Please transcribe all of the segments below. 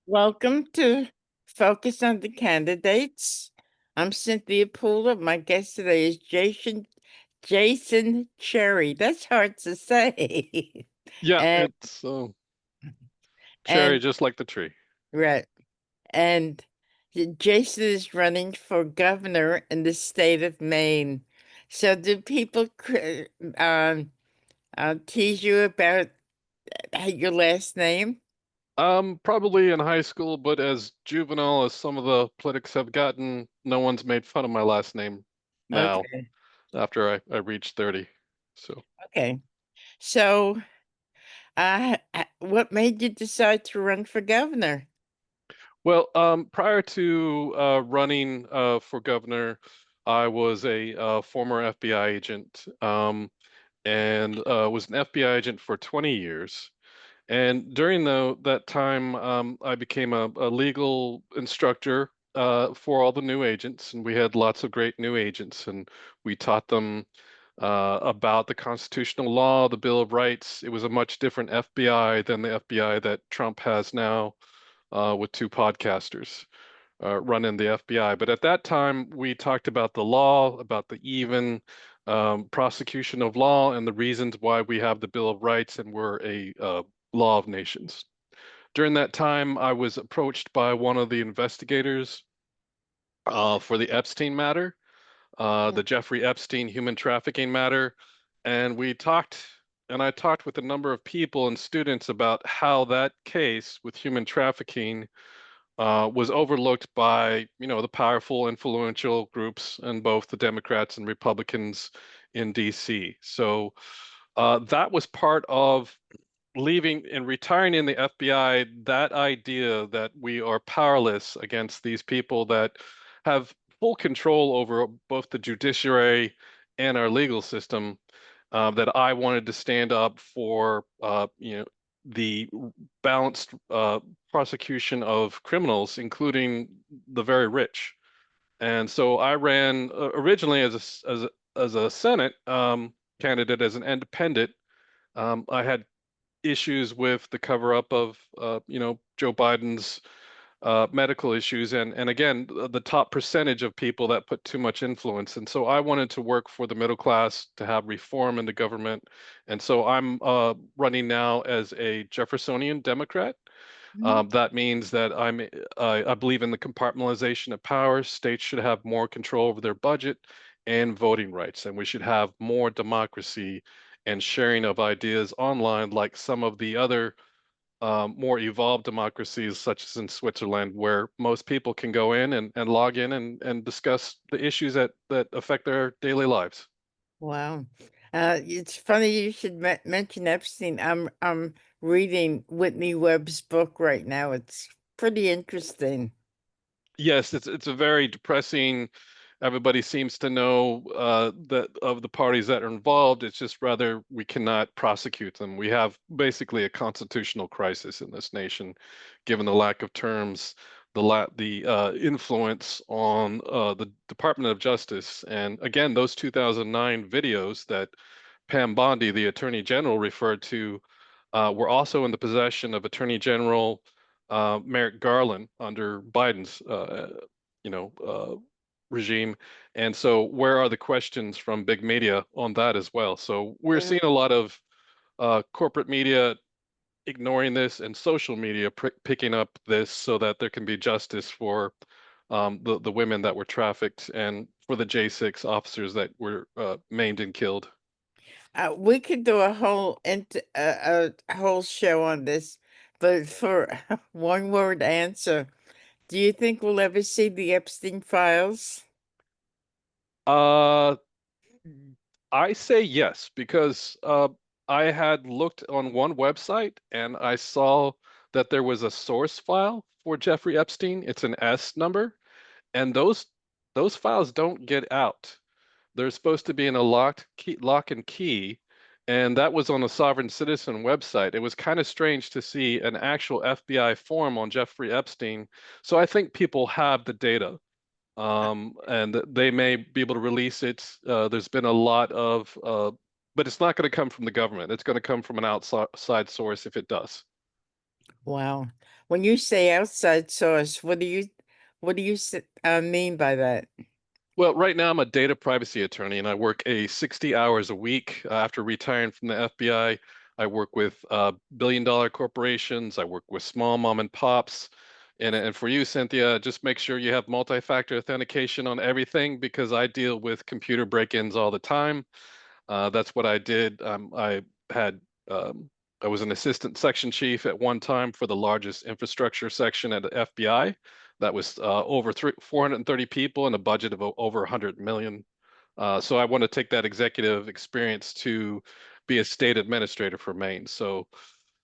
Welcome to Focus on the Candidates. I'm Cynthia Pooler. My guest today is Jason Cherry. That's hard to say. Yeah, and it's cherry and just like the tree. right. And Jason is running for governor in the state of Maine. So do people tease you about your last name? Probably in high school, but as juvenile as some of the politics have gotten, no one's made fun of my last name now Okay. after I reached 30. So, Okay. So what made you decide to run for governor? well, prior to running for governor, I was a former FBI agent, and was an FBI agent for 20 years. And during that time, I became a legal instructor for all the new agents, and we had lots of great new agents, and we taught them about the constitutional law, the Bill of Rights. It was a much different FBI than the FBI that Trump has now with two podcasters running the FBI. But at that time, we talked about the law, about the even prosecution of law, and the reasons why we have the Bill of Rights and we're a law of nations. During that time, I was approached by one of the investigators for the Epstein matter, the Jeffrey Epstein human trafficking matter, and I talked with a number of people and students about how that case with human trafficking was overlooked by, the powerful, influential groups in both the Democrats and Republicans in DC. So that was part of leaving and retiring in the FBI, that idea that we are powerless against these people that have full control over both the judiciary and our legal system, that I wanted to stand up for, the balanced prosecution of criminals, including the very rich. And so I ran originally as a Senate candidate as an independent. I had issues with the cover up of Joe Biden's medical issues and again the top percentage of people that put too much influence. And so I wanted to work for the middle class to have reform in the government. And so I'm running now as a Jeffersonian Democrat. Mhm. That means that I believe in the compartmentalization of power. States should have more control over their budget and voting rights, and we should have more democracy and sharing of ideas online, like some of the other more evolved democracies, such as in Switzerland, where most people can go in and log in and discuss the issues that affect their daily lives. Wow. It's funny you should mention Epstein. I'm reading Whitney Webb's book right now. It's pretty interesting. Yes, it's a very depressing. Everybody seems to know that of the parties that are involved. It's just rather we cannot prosecute them. We have basically a constitutional crisis in this nation, given the lack of terms, the influence on the Department of Justice, and again, those 2009 videos that Pam Bondi, the Attorney General, referred to were also in the possession of Attorney General Merrick Garland under Biden's, you know, uh, regime. And so, where are the questions from big media on that as well? So we're Mhm. seeing a lot of corporate media ignoring this and social media picking up this so that there can be justice for the women that were trafficked and for the J6 officers that were maimed and killed. We could do a whole show on this, but for one word answer, do you think we'll ever see the Epstein files? Uh, I say yes because I had looked on one website and I saw that there was a source file for Jeffrey Epstein. It's an S number, and those files don't get out. They're supposed to be in a lock and key, and that was on a sovereign citizen website. It was kind of strange to see an actual FBI form on Jeffrey Epstein. So I think people have the data and they may be able to release it. There's been a lot of, but it's not going to come from the government. It's going to come from an outside source if it does. Wow. When you say outside source, what do you mean by that? Well, right now I'm a data privacy attorney and I work 60 hours a week after retiring from the FBI. I work with billion-dollar corporations. I work with small mom and pops. And for you, Cynthia, just make sure you have multi-factor authentication on everything because I deal with computer break-ins all the time. That's what I did. Had um, I was an assistant section chief at one time for the largest infrastructure section at the FBI. That was over 430 people and a budget of over 100 million. So I want to take that executive experience to be a state administrator for Maine. So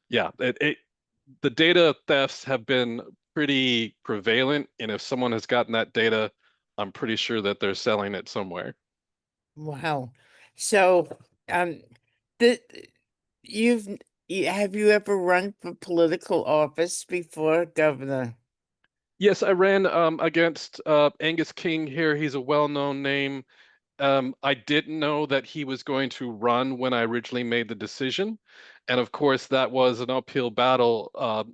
yeah, the data thefts have been pretty prevalent, and if someone has gotten that data, I'm pretty sure that they're selling it somewhere. Wow. So, um, the you've have you ever run for political office before, Governor? Yes, I ran against Angus King here. He's a well-known name. I didn't know that he was going to run when I originally made the decision. And of course, that was an uphill battle.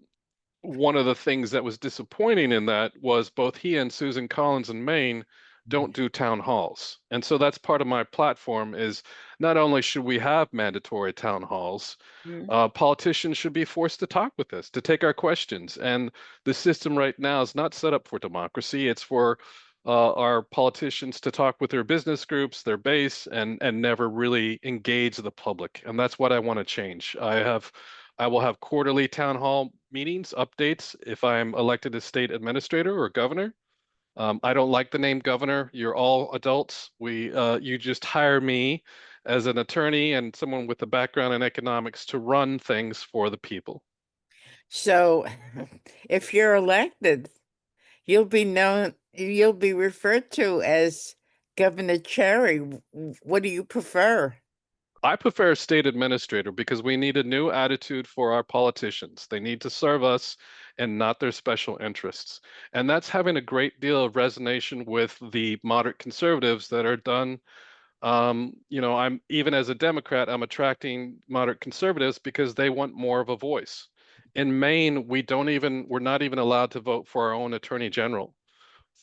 One of the things that was disappointing in that was both he and Susan Collins in Maine don't do town halls. And so that's part of my platform is not only should we have mandatory town halls, Mm. politicians should be forced to talk with us, to take our questions. And the system right now is not set up for democracy. It's for our politicians to talk with their business groups, their base, and never really engage the public. And that's what I want to change. I will have quarterly town hall meetings, updates if I'm elected as state administrator or governor. I don't like the name governor. You're all adults. You just hire me as an attorney and someone with a background in economics to run things for the people. So, if you're elected, you'll be referred to as Governor Cherry. What do you prefer? I prefer state administrator because we need a new attitude for our politicians. They need to serve us and not their special interests. And that's having a great deal of resonation with the moderate conservatives that are done. I'm even as a Democrat, I'm attracting moderate conservatives because they want more of a voice. In Maine, we're not even allowed to vote for our own attorney general.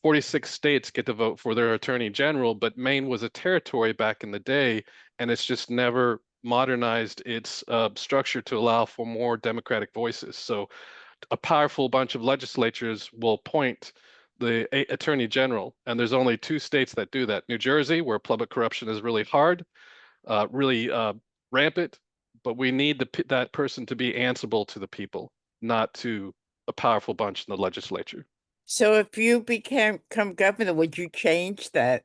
46 states get to vote for their attorney general, but Maine was a territory back in the day, and it's just never modernized its structure to allow for more democratic voices. So a powerful bunch of legislatures will appoint the attorney general, and there's only two states that do that. New Jersey, where public corruption is really hard, really rampant, but we need that person to be answerable to the people, not to a powerful bunch in the legislature. So, if you become governor, would you change that?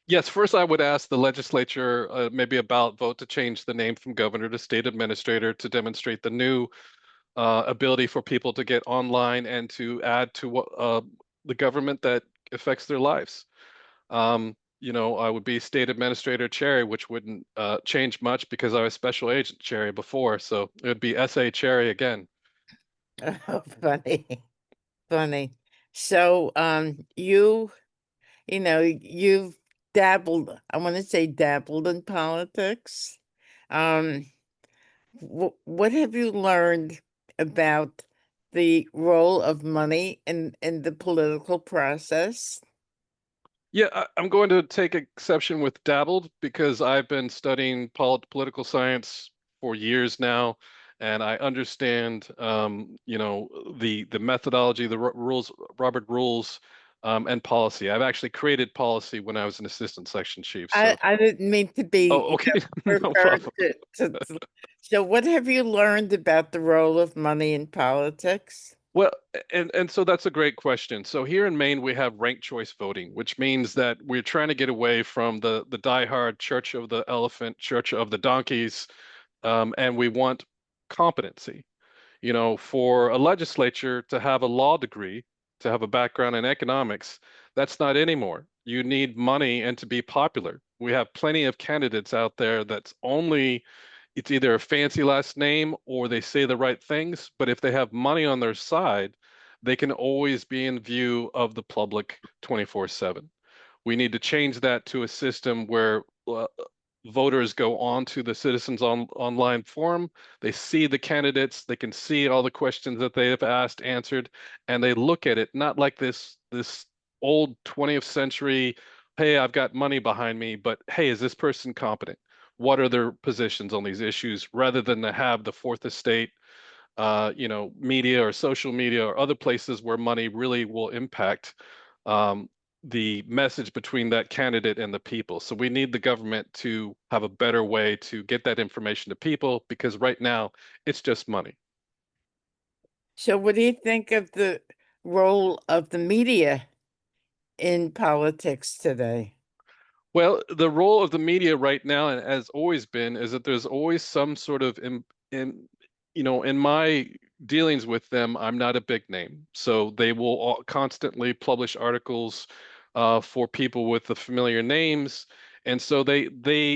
Yes, first I would ask the legislature maybe about vote to change the name from governor to state administrator to demonstrate the new ability for people to get online and to add to what the government that affects their lives. I would be state administrator Cherry, which wouldn't change much because I was special agent Cherry before, so it would be SA Cherry again. Oh, funny, funny. So, you've dabbled, I want to say dabbled in politics. Um, what have you learned about the role of money in the political process? Yeah, I'm going to take exception with dabbled because I've been studying political science for years now, and I understand, the methodology, the rules, Robert rules, and policy. I've actually created policy when I was an assistant section chief. So, I didn't mean to be, oh, okay, no referred problem. so what have you learned about the role of money in politics? Well, and so that's a great question. So here in Maine, we have ranked choice voting, which means that we're trying to get away from the diehard Church of the Elephant, Church of the Donkeys, and we want competency. For a legislature to have a law degree, to have a background in economics, that's not anymore. You need money and to be popular. We have plenty of candidates out there that's only it's either a fancy last name or they say the right things, but if they have money on their side, they can always be in view of the public 24/7. We need to change that to a system where voters go on to the Online Forum. They see the candidates, they can see all the questions that they have asked answered, and they look at it not like this old 20th century, hey, I've got money behind me, but hey, is this person competent? What are their positions on these issues, rather than to have the fourth estate, media or social media or other places where money really will impact um, the message between that candidate and the people. So we need the government to have a better way to get that information to people, because right now it's just money. So, what do you think of the role of the media in politics today? Well, the role of the media right now, and has always been, is that there's always some sort of in my dealings with them, I'm not a big name, so they will constantly publish articles for people with the familiar names, and so they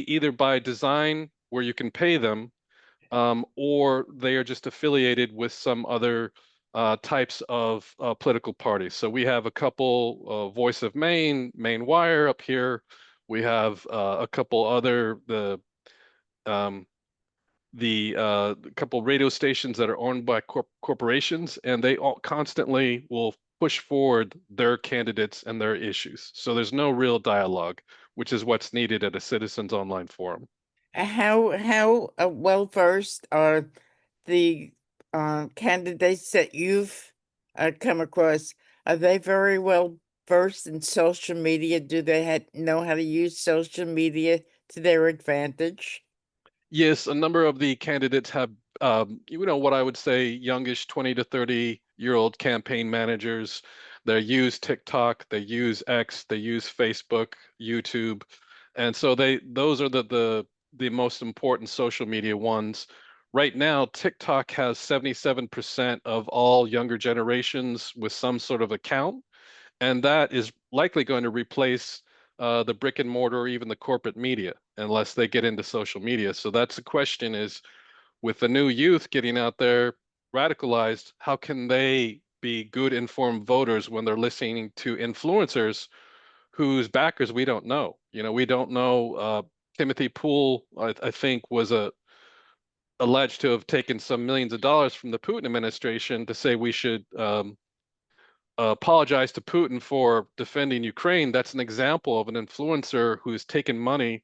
either by design where you can pay them, or they are just affiliated with some other types of political parties. So we have a couple, Voice of Maine, Maine Wire up here. We have a couple other um, the couple radio stations that are owned by corporations, and they all constantly will push forward their candidates and their issues. So there's no real dialogue, which is what's needed at a citizens online forum. How well versed are the candidates that you've come across? Are they very well versed in social media? Do they know how to use social media to their advantage? Yes, a number of the candidates have, what I would say youngish 20 to 30-year-old campaign managers. They use TikTok, they use X, they use Facebook, YouTube. And so those are the most important social media ones. Right now, TikTok has 77% of all younger generations with some sort of account, and that is likely going to replace the brick and mortar or even the corporate media unless they get into social media. So that's the question: is with the new youth getting out there radicalized, how can they be good informed voters when they're listening to influencers whose backers we don't know? We don't know. Timothy Poole, I think, was alleged to have taken some millions of dollars from the Putin administration to say we should apologize to Putin for defending Ukraine. That's an example of an influencer who's taken money,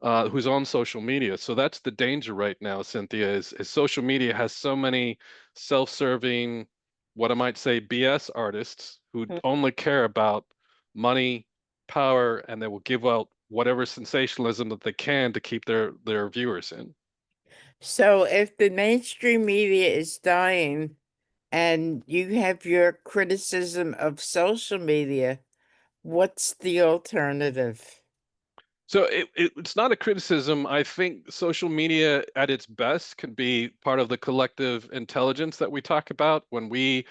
who's on social media. So that's the danger right now, Cynthia, is social media has so many self-serving, what I might say, BS artists who only care about money, power, and they will give out whatever sensationalism that they can to keep their viewers in. So, if the mainstream media is dying and you have your criticism of social media, what's the alternative? So it's not a criticism. I think social media at its best can be part of the collective intelligence that we talk about when we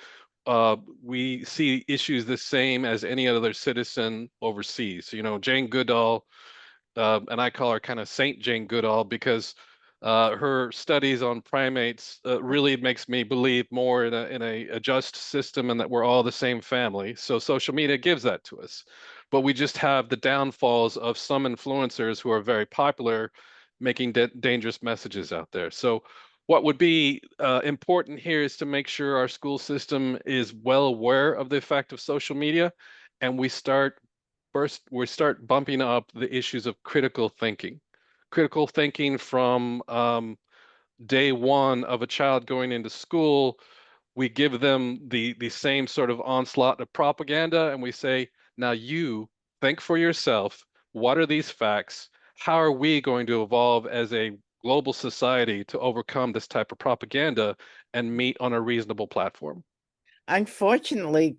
see issues the same as any other citizen overseas. Jane Goodall, and I call her kind of Saint Jane Goodall because her studies on primates really makes me believe more in a just system and that we're all the same family. So social media gives that to us, but we just have the downfalls of some influencers who are very popular, making dangerous messages out there. So what would be important here is to make sure our school system is well aware of the effect of social media, and first, we start bumping up the issues of critical thinking. Critical thinking from day one of a child going into school. We give them the same sort of onslaught of propaganda, and we say, now you think for yourself. What are these facts? How are we going to evolve as a global society to overcome this type of propaganda and meet on a reasonable platform? Unfortunately,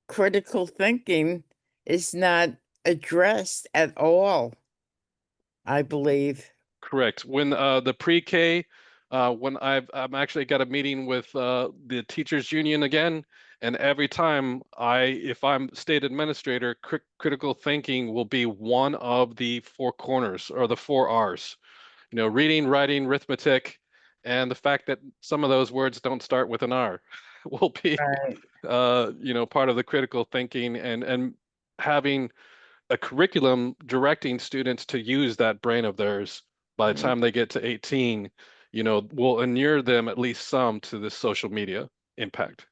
critical thinking is not addressed at all, I believe. Correct. When the pre-K, when I'm actually got a meeting with the teachers union again, and every time if I'm state administrator, critical thinking will be one of the four corners or the four R's. Reading, writing, arithmetic, and the fact that some of those words don't start with an R will be, Right. part of the critical thinking and having a curriculum directing students to use that brain of theirs By the Mm. time they get to 18, will inure them at least some to this social media impact.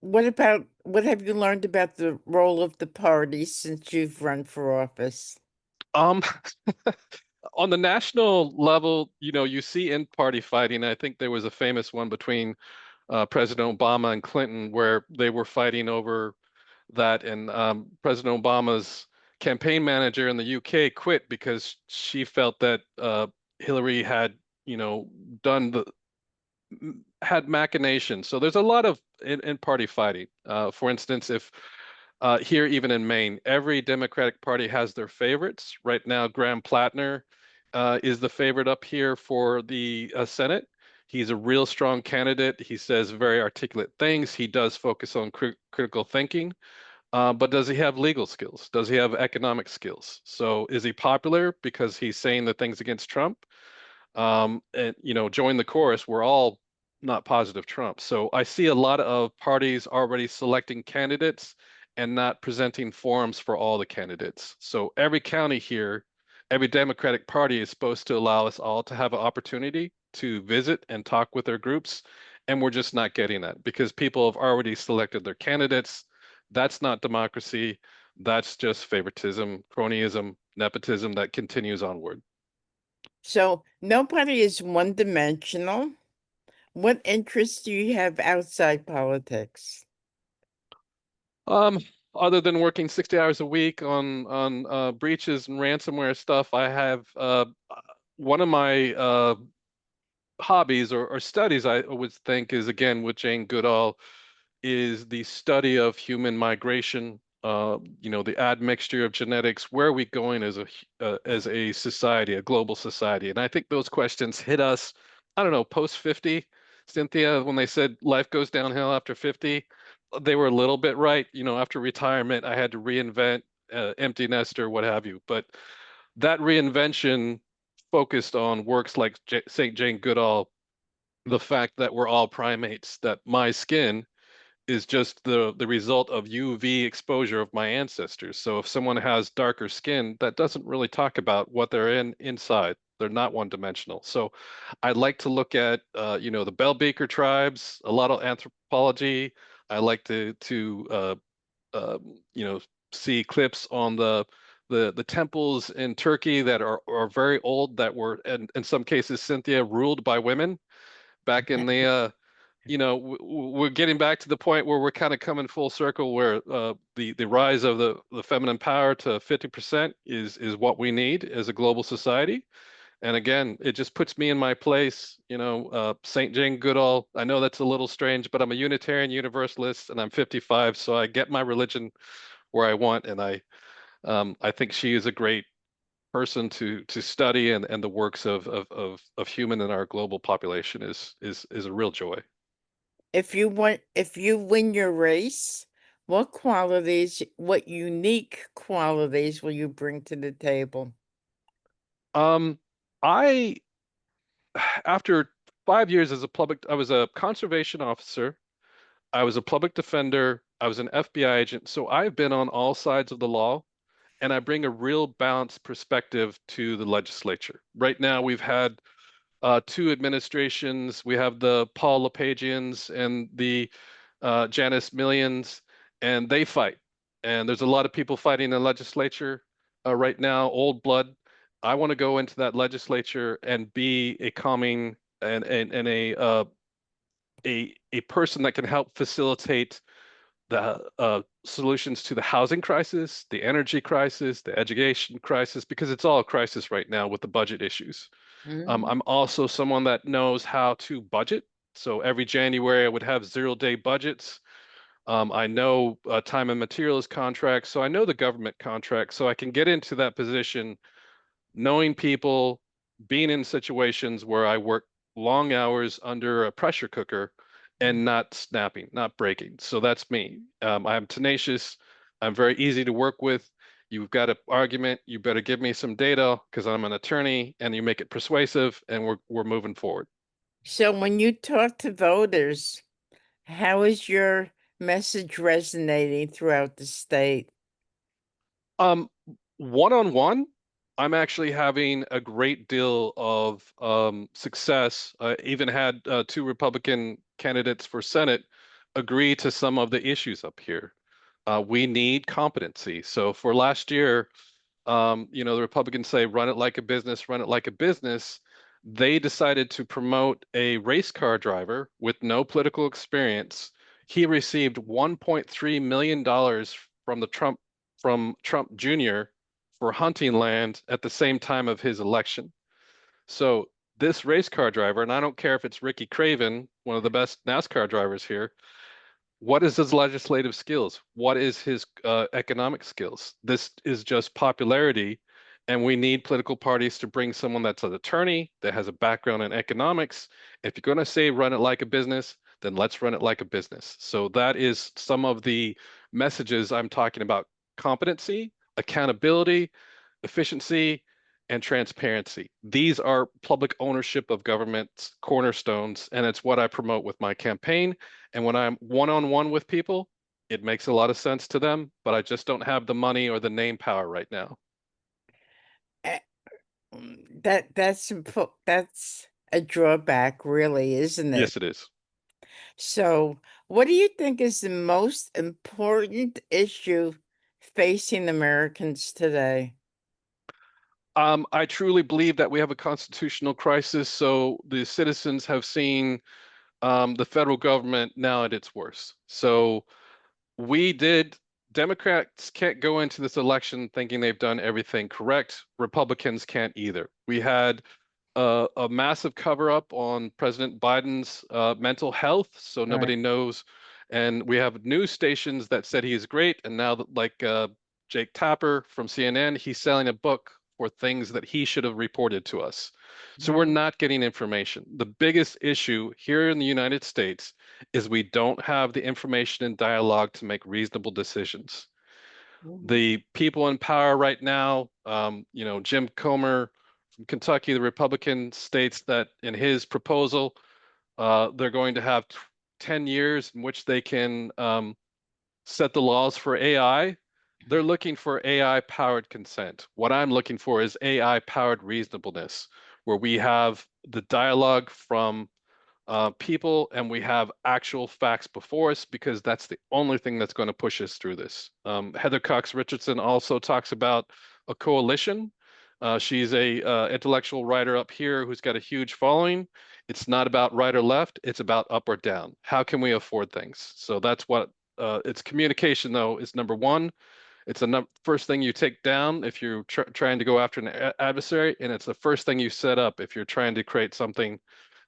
What have you learned about the role of the party since you've run for office? Um, on the national level, you see in-party fighting. I think there was a famous one between President Obama and Clinton where they were fighting over that, and President Obama's campaign manager in the UK quit because she felt that Hillary had, done the had machinations. So there's a lot of in party fighting. For instance, if here, even in Maine, every Democratic Party has their favorites. Right now, Graham Plattner is the favorite up here for the Senate. He's a real strong candidate. He says very articulate things. He does focus on critical thinking. But does he have legal skills? Does he have economic skills? So is he popular because he's saying the things against Trump? And join the chorus. We're all not positive Trump. So I see a lot of parties already selecting candidates and not presenting forums for all the candidates. So every county here, every Democratic Party is supposed to allow us all to have an opportunity to visit and talk with their groups. And we're just not getting that because people have already selected their candidates. That's not democracy. That's just favoritism, cronyism, nepotism that continues onward. So nobody is one-dimensional. What interests do you have outside politics? Um, Other than working 60 hours a week on breaches and ransomware stuff, I have one of my hobbies or studies I would think is again with Jane Goodall is the study of human migration. The admixture of genetics. Where are we going as a society, a global society? And I think those questions hit us. I don't know, post 50, Cynthia, when they said life goes downhill after 50, they were a little bit right. After retirement, I had to reinvent empty nester, what have you. But that reinvention focused on works like St. Jane Goodall, the fact that we're all primates, that my skin is just the result of UV exposure of my ancestors. So if someone has darker skin, that doesn't really talk about what they're inside. They're not one dimensional. So I'd like to look at the Bell Beaker tribes, a lot of anthropology. I like uh, you know see clips on the temples in Turkey that are very old that were in some cases, Cynthia, ruled by women back in the we're getting back to the point where we're kind of coming full circle where the rise of the feminine power to 50% is what we need as a global society. And again, it just puts me in my place, St. Jane Goodall. I know that's a little strange, but I'm a Unitarian Universalist and I'm 55, so I get my religion where I want, and I think she is a great person to study, and the works of human in our global population is a real joy. If you win your race, what unique qualities will you bring to the table? Um, I After 5 years as I was a conservation officer, I was a public defender, I was an FBI agent, so I've been on all sides of the law, and I bring a real balanced perspective to the legislature. Right now, we've had two administrations. We have the Paul LePagians and the Janice Millions, and they fight. And there's a lot of people fighting in the legislature right now, old blood. I want to go into that legislature and be a calming and a person that can help facilitate the solutions to the housing crisis, the energy crisis, the education crisis, because it's all a crisis right now with the budget issues. Mm. I'm also someone that knows how to budget. So every January I would have 0-day budgets. I know time and materials contracts, so I know the government contracts, so I can get into that position knowing people, being in situations where I work long hours under a pressure cooker and not snapping, not breaking. So that's me. I'm tenacious. I'm very easy to work with. You've got an argument, you better give me some data because I'm an attorney, and you make it persuasive, and we're moving forward. So when you talk to voters, how is your message resonating throughout the state? Um, One on one. I'm actually having a great deal of success. I even had two Republican candidates for Senate agree to some of the issues up here. We need competency. So for last year, the Republicans say run it like a business, run it like a business. They decided to promote a race car driver with no political experience. He received $1.3 million from the Trump Jr. for hunting land at the same time of his election. So this race car driver, and I don't care if it's Ricky Craven, one of the best NASCAR drivers here, what is his legislative skills? What is his economic skills? This is just popularity, and we need political parties to bring someone that's an attorney that has a background in economics. If you're going to say run it like a business, then let's run it like a business. So that is some of the messages I'm talking about: competency, accountability, efficiency, and transparency. These are public ownership of government's cornerstones, and it's what I promote with my campaign. And when I'm one-on-one with people, it makes a lot of sense to them, but I just don't have the money or the name power right now. Eh, that's a drawback, really, isn't it? Yes, it is. So, what do you think is the most important issue facing Americans today? I truly believe that we have a constitutional crisis, so the citizens have seen the federal government now at its worst. So we did, Democrats can't go into this election thinking they've done everything correct. Republicans can't either. We had a massive cover up on President Biden's mental health, so Right. nobody knows. And we have news stations that said he is great, and now that like Jake Tapper from CNN, he's selling a book for things that he should have reported to us. So we're Mhm. not getting information. The biggest issue here in the United States is we don't have the information and dialogue to make reasonable decisions. Mhm. The people in power right now, Jim Comer from Kentucky, the Republican, states that in his proposal, they're going to have 10 years in which they can set the laws for AI. They're looking for AI powered consent. What I'm looking for is AI powered reasonableness, where we have the dialogue from people and we have actual facts before us because that's the only thing that's going to push us through this. Heather Cox Richardson also talks about a coalition. She's a intellectual writer up here who's got a huge following. It's not about right or left, it's about up or down. How can we afford things? So that's what it's communication though is number one. It's the first thing you take down if you're trying to go after an adversary, and it's the first thing you set up if you're trying to create something,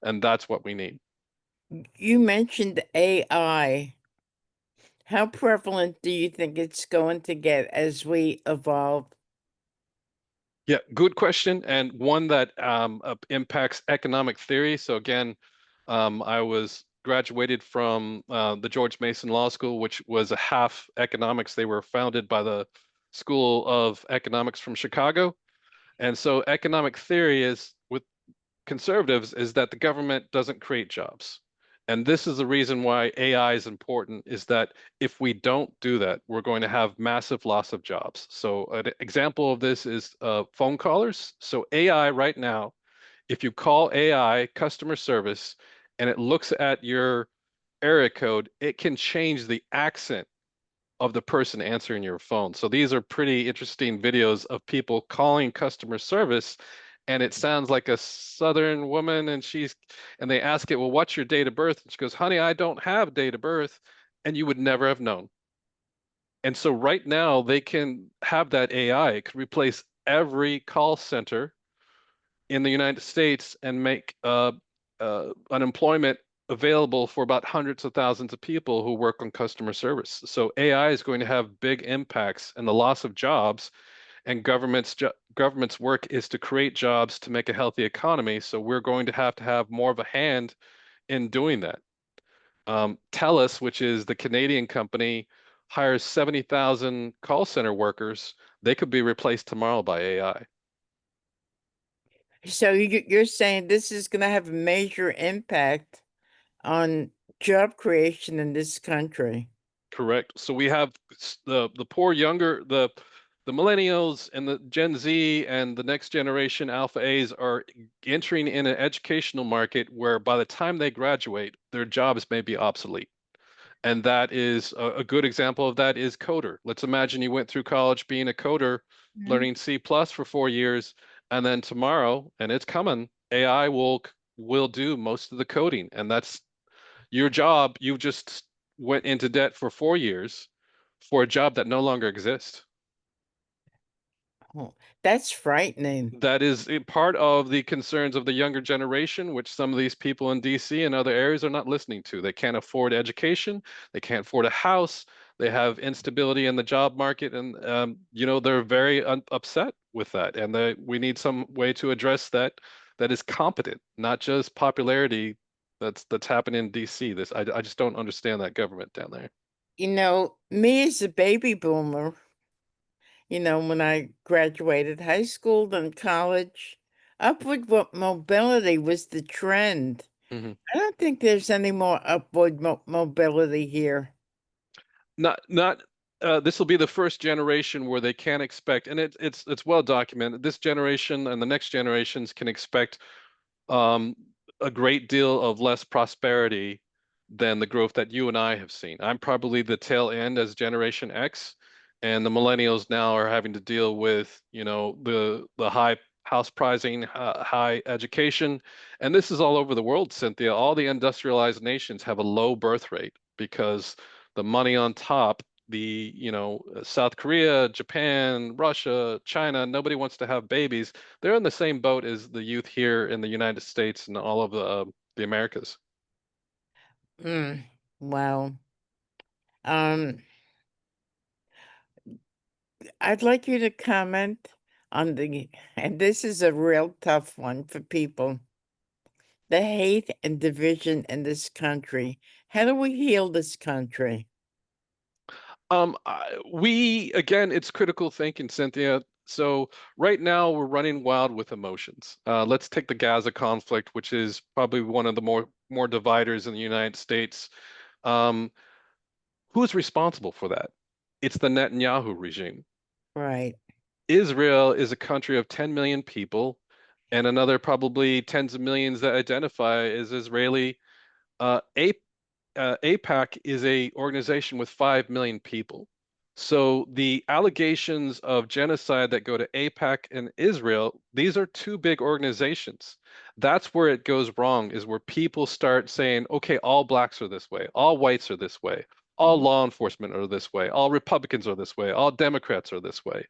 and that's what we need. You mentioned AI. How prevalent do you think it's going to get as we evolve? Yeah, good question, and one that impacts economic theory. So again, I was graduated from the George Mason Law School, which was a half economics. They were founded by the School of Economics from Chicago. And so economic theory is with conservatives is that the government doesn't create jobs. And this is the reason why AI is important, is that if we don't do that, we're going to have massive loss of jobs. So an example of this is phone callers. So AI right now, if you call AI customer service and it looks at your area code, it can change the accent of the person answering your phone. So these are pretty interesting videos of people calling customer service, and it sounds like a Southern woman, and they ask it, well, what's your date of birth? And she goes, honey, I don't have date of birth, and you would never have known. And so right now they can have that AI. It could replace every call center in the United States and make unemployment available for about hundreds of thousands of people who work on customer service. So AI is going to have big impacts and the loss of jobs, and government's work is to create jobs to make a healthy economy. So we're going to have more of a hand in doing that. TELUS, which is the Canadian company, hires 70,000 call center workers. They could be replaced tomorrow by AI. So you're saying this is going to have a major impact on job creation in this country. Correct. So we have the poor younger the millennials and the Gen Z and the next generation Alpha A's are entering in an educational market where by the time they graduate, their jobs may be obsolete. And that is a good example of that is coder. Let's imagine you went through college being a coder, Mhm. learning C plus for 4 years, and then tomorrow, and it's coming, AI will do most of the coding, and that's your job. You just went into debt for 4 years for a job that no longer exists. Oh, that's frightening. That is part of the concerns of the younger generation, which some of these people in DC and other areas are not listening to. They can't afford education, they can't afford a house, they have instability in the job market, and they're very upset with that. And we need some way to address that that is competent, not just popularity that's happening in DC. I just don't understand that government down there. Me as a baby boomer, when I graduated high school, then college, upward mobility was the trend. Mhm. I don't think there's any more upward mobility here. Not This will be the first generation where they can expect, and it's well documented. This generation and the next generations can expect um, a great deal of less prosperity than the growth that you and I have seen. I'm probably the tail end as Generation X, and the millennials now are having to deal with, the high house pricing, high education, and this is all over the world, Cynthia. All the industrialized nations have a low birth rate because the money on top. South Korea, Japan, Russia, China, nobody wants to have babies. They're in the same boat as the youth here in the United States and all of the Americas. Mm, wow. Um, I'd like you to comment on and this is a real tough one for people, the hate and division in this country. How do we heal this country? We again, it's critical thinking, Cynthia. So right now we're running wild with emotions. Let's take the Gaza conflict, which is probably one of the more dividers in the United States. Um, who's responsible for that? It's the Netanyahu regime. Right. Israel is a country of 10 million people, and another probably tens of millions that identify as Israeli. A APAC is a organization with 5 million people. So the allegations of genocide that go to APAC and Israel, these are two big organizations. That's where it goes wrong, is where people start saying, okay, all blacks are this way, all whites are this way, all Mhm. law enforcement are this way, all Republicans are this way, all Democrats are this way.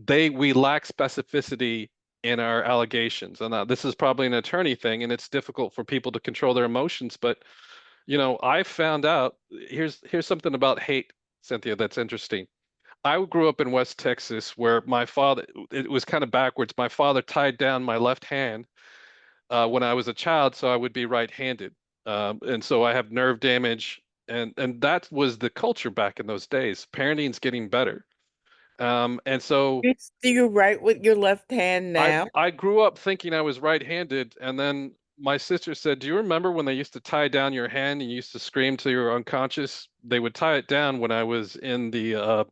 We lack specificity in our allegations. And this is probably an attorney thing, and it's difficult for people to control their emotions, but I found out here's something about hate, Cynthia, that's interesting. I grew up in West Texas where my father, it was kind of backwards. My father tied down my left hand when I was a child, so I would be right-handed. And so I have nerve damage, and that was the culture back in those days. Parenting's getting better. And so Do you write with your left hand I now? I grew up thinking I was right-handed, and then my sister said, "Do you remember when they used to tie down your hand and you used to scream till you were unconscious? They would tie it down when I was in the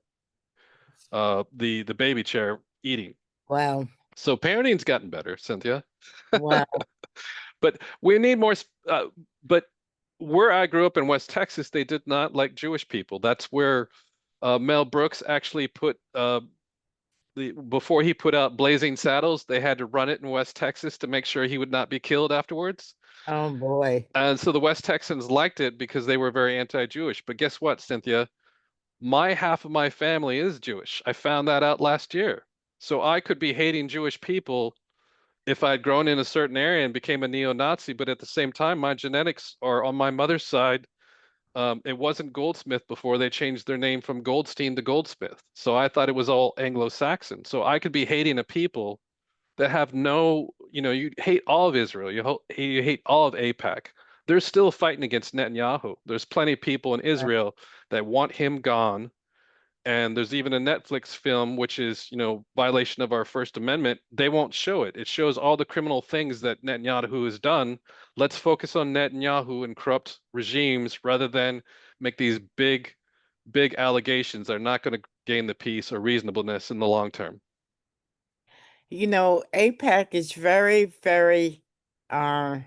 baby chair eating." Wow. So parenting's gotten better, Cynthia. Wow. But we need more. But where I grew up in West Texas, they did not like Jewish people. That's where Mel Brooks actually put before he put out Blazing Saddles, they had to run it in West Texas to make sure he would not be killed afterwards. Oh boy. And so the West Texans liked it because they were very anti-Jewish. But guess what, Cynthia? My half of my family is Jewish. I found that out last year. So I could be hating Jewish people if I'd grown in a certain area and became a neo-Nazi, but at the same time, my genetics are on my mother's side. It wasn't Goldsmith before they changed their name from Goldstein to Goldsmith. So I thought it was all Anglo-Saxon. So I could be hating a people that have you hate all of Israel, you hate all of APAC. They're still fighting against Netanyahu. There's plenty of people in Israel that want him gone. And there's even a Netflix film, which is, violation of our First Amendment. They won't show it. It shows all the criminal things that Netanyahu has done. Let's focus on Netanyahu and corrupt regimes rather than make these big, big allegations that are not going to gain the peace or reasonableness in the long term. APAC is very, very, uh,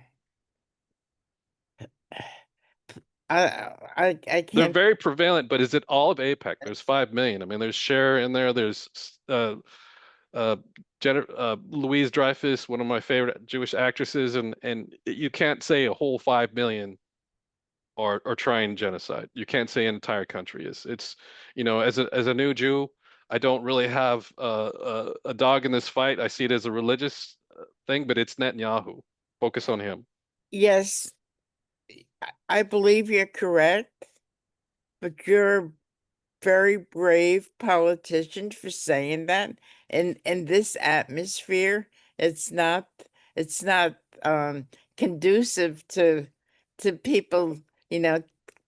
I They're can't. very prevalent, but is it all of APAC? There's 5 million. I mean, there's Cher in there. There's uh, Louise Dreyfus, one of my favorite Jewish actresses, and you can't say a whole 5 million are trying genocide. You can't say an entire country is. It's, as a new Jew, I don't really have a dog in this fight. I see it as a religious thing, but it's Netanyahu. Focus on him. Yes, I believe you're correct, but you're a very brave politician for saying that. In this atmosphere, it's not it's not conducive to people, you know,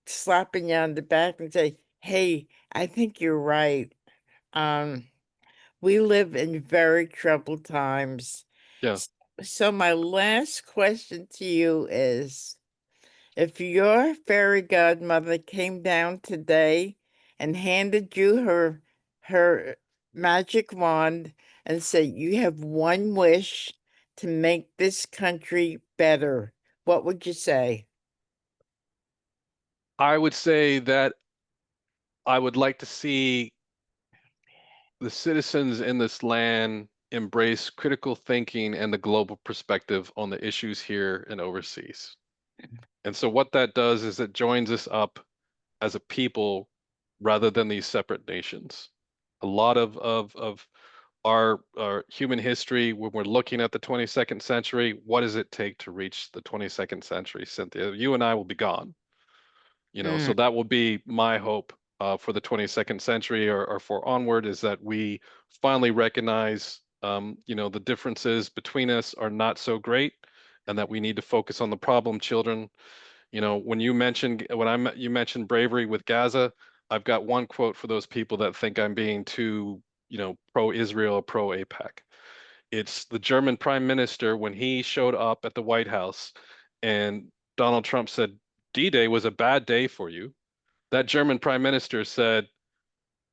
slapping you on the back and say, "Hey, I think you're right." Um, we live in very troubled times. Yeah. S- So my last question to you is, if your fairy godmother came down today and handed you her magic wand and said, "You have one wish to make this country better," what would you say? I would say that I would like to see the citizens in this land embrace critical thinking and the global perspective on the issues here and overseas. And so what that does is it joins us up as a people rather than these separate nations. A lot of our human history, when we're looking at the 22nd century, what does it take to reach the 22nd century, Cynthia? You and I will be gone. So Mm, that will be my hope for the 22nd century or for onward is that we finally recognize, the differences between us are not so great and that we need to focus on the problem children. You mentioned bravery with Gaza, I've got one quote for those people that think I'm being too, pro-Israel, pro-APAC. It's the German prime minister when he showed up at the White House and Donald Trump said, D-Day was a bad day for you. That German prime minister said,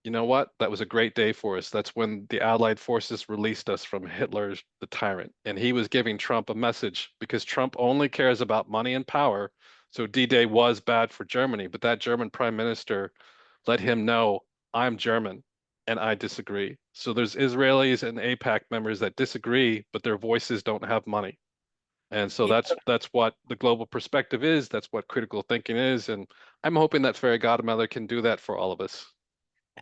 you know what? That was a great day for us. That's when the Allied forces released us from Hitler, the tyrant. And he was giving Trump a message because Trump only cares about money and power. So D-Day was bad for Germany, but that German prime minister let him know, I'm German and I disagree. So there's Israelis and APAC members that disagree, but their voices don't have money. And so you that's what the global perspective is. That's what critical thinking is. And I'm hoping that Fairy Godmother can do that for all of us.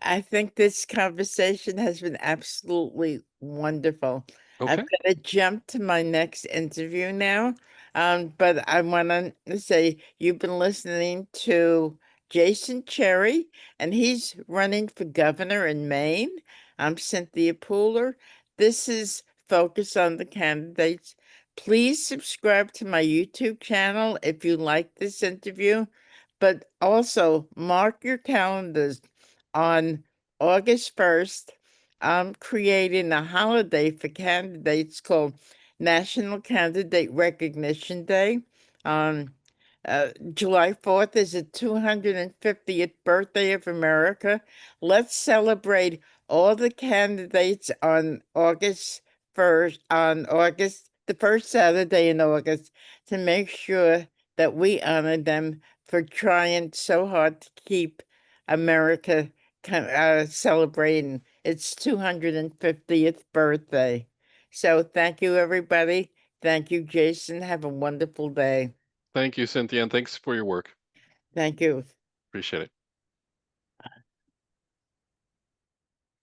I think this conversation has been absolutely wonderful. I've Okay. got to jump to my next interview now. But I want to say you've been listening to Jason Cherry, and he's running for governor in Maine. I'm Cynthia Pooler. This is Focus on the Candidates. Please subscribe to my YouTube channel if you like this interview, but also mark your calendars on August 1st. I'm creating a holiday for candidates called National Candidate Recognition Day. Um, July 4th is the 250th birthday of America. Let's celebrate all the candidates on August 1st, the first Saturday in August, to make sure that we honor them for trying so hard to keep America celebrating its 250th birthday. So thank you, everybody. Thank you, Jason. Have a wonderful day. Thank you, Cynthia, and thanks for your work. Thank you. Appreciate it.